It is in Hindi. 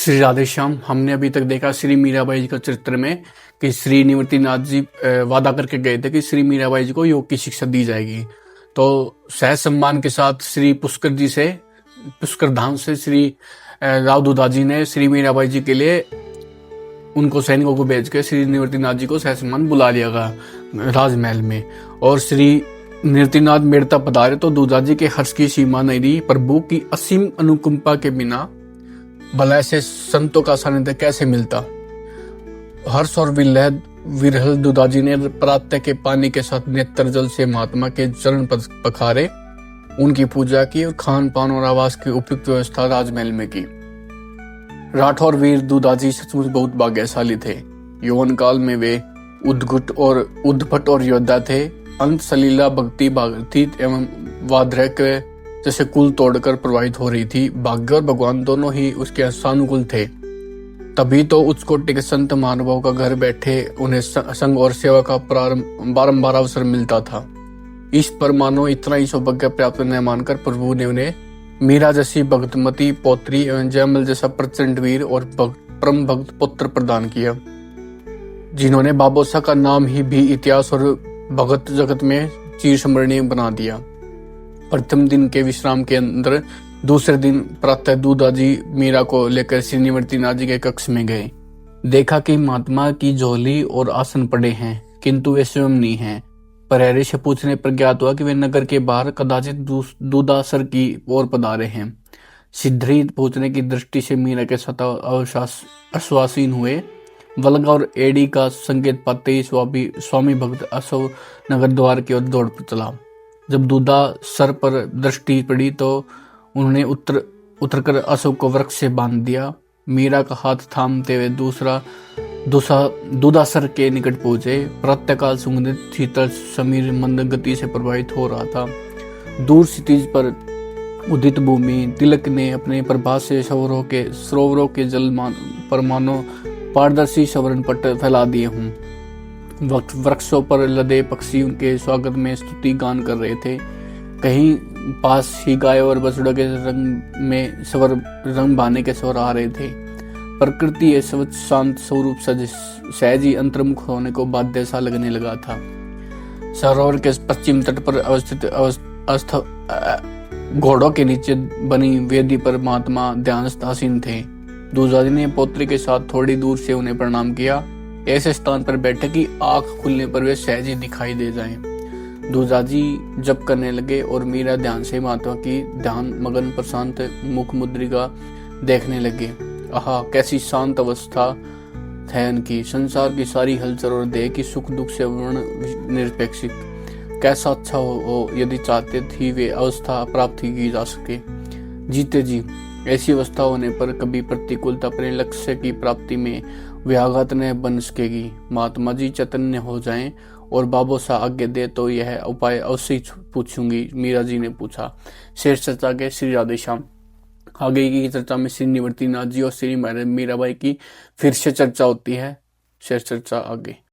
श्री राधे श्याम। हमने अभी तक देखा श्री मीराबाई जी का चरित्र में कि श्री निवृत्तिनाथ जी वादा करके गए थे कि श्री मीराबाई जी को योग की शिक्षा दी जाएगी। तो सहज सम्मान के साथ श्री पुष्कर धाम से श्री राव दुदा जी ने श्री मीराबाई जी के लिए उनको सैनिकों को भेज के श्री निवृत्तिनाथ जी को सहज सम्मान बुला लिया गया राजमहल में। और श्री निवृत्तिनाथ मेड़ता पधारे तो दुदा जी के हर्ष की सीमा नहीं रही। प्रभु की असीम अनुकंपा के बिना भला ऐसे संतों का सानिध्य कैसे मिलता। हर्ष और विरहल दुदाजी ने प्रातः के पानी के साथ नेत्र जल से महात्मा के चरण पखारे, उनकी पूजा की और खान पान और आवास की उपयुक्त व्यवस्था राजमहल में की। राठौर वीर दुदाजी सचमुच बहुत भाग्यशाली थे। यौवन काल में वे उद्भट और योद्धा थे। अंत सलीला भक्ति भागती एवं वाद्रक जैसे कुल तोड़कर प्रवाहित हो रही थी। भाग्य और भगवान दोनों ही उसके सानुकूल थे। तभी तो उच्च कोटि के संत महानुभाव का घर बैठे उन्हें संग और सेवा का बारंबार अवसर मिलता था। इस पर मानो इतना ही सौभाग्य प्राप्त न मानकर प्रभु ने उन्हें मीरा जैसी भक्तमती पौत्री एवं जयमल जैसा प्रचंड वीर और परम भक्त पुत्र प्रदान किया, जिन्होंने बाबोसा का नाम ही भी इतिहास और भगत जगत में चिर स्मरणीय बना दिया। प्रथम दिन के विश्राम के अंदर दूसरे दिन प्रातः दुदाजी मीरा को लेकर श्री निवृत्तिनाथ जी के कक्ष में गए। देखा कि महात्मा की झोली और आसन पड़े हैं, किंतु वे स्वयं नहीं हैं। प्रहरी से पूछने पर ज्ञात हुआ कि वे नगर के बाहर कदाचित दूदासर की ओर पधारे हैं। सिद्धरी पूछने की दृष्टि से मीरा के साथ आश्वासीन हुए। वलगा और एडी का संकेत पाते ही स्वामी भक्त अशोक नगर द्वार की ओर दौड़ चला। जब दूदा सर पर दृष्टि पड़ी तो उन्होंने उतरकर अशोक को वृक्ष से बांध दिया। मीरा का हाथ थामते हुए दूदा सर के निकट पहुंचे। प्रातःकाल सुगंधित शीतल समीर मंद गति से प्रवाहित हो रहा था। दूर क्षितिज पर उदित भूमि तिलक ने अपने प्रभा से सरोवरों के जल पर मानो पारदर्शी सवर्ण पट फैला दिए हों। वृक्षों पर लदे पक्षी उनके स्वागत में स्तुति गान कर रहे थे। कहीं पास ही गाय और बछड़ों के रंग में रंग भाने के स्वर आ रहे थे। प्रकृति ये स्वच्छ शांत स्वरूप सहज ही अंतर्मुख होने को बाध्य सा लगने लगा था। सरोवर के पश्चिम तट पर अवस्थित घोड़ों के नीचे बनी वेदी पर महात्मा ध्यानस्थ आसीन थे। दुदाजी ने पौत्री के साथ थोड़ी दूर से उन्हें प्रणाम किया। ऐसे स्थान पर बैठे कि आंख खुलने पर वे सहज ही दिखाई दे जाएं। दुदाजी जप करने लगे और मीरा ध्यान से महात्मा की ध्यान मगन प्रशांत मुख मुद्रिका देखने लगे। आहा, कैसी शांत अवस्था है उनकी। संसार की सारी हलचल और देह की सुख दुख से वर्ण निरपेक्ष। कैसा अच्छा हो यदि चाहते थी वे अवस्था प्राप्त की जा सके। जीते जी ऐसी अवस्था होने पर कभी प्रतिकूलता अपने लक्ष्य की प्राप्ति में व्याघात न बन सकेगी। महात्मा जी चैतन्य हो जाएं और बाबोसा आगे दे तो यह उपाय अवश्य पूछूंगी, मीरा जी ने पूछा। शेष चर्चा के श्री राधे श्याम। आगे की चर्चा में श्री निवृत्तिनाथ जी और श्री मीराबाई की फिर से चर्चा होती है। शेष चर्चा आगे।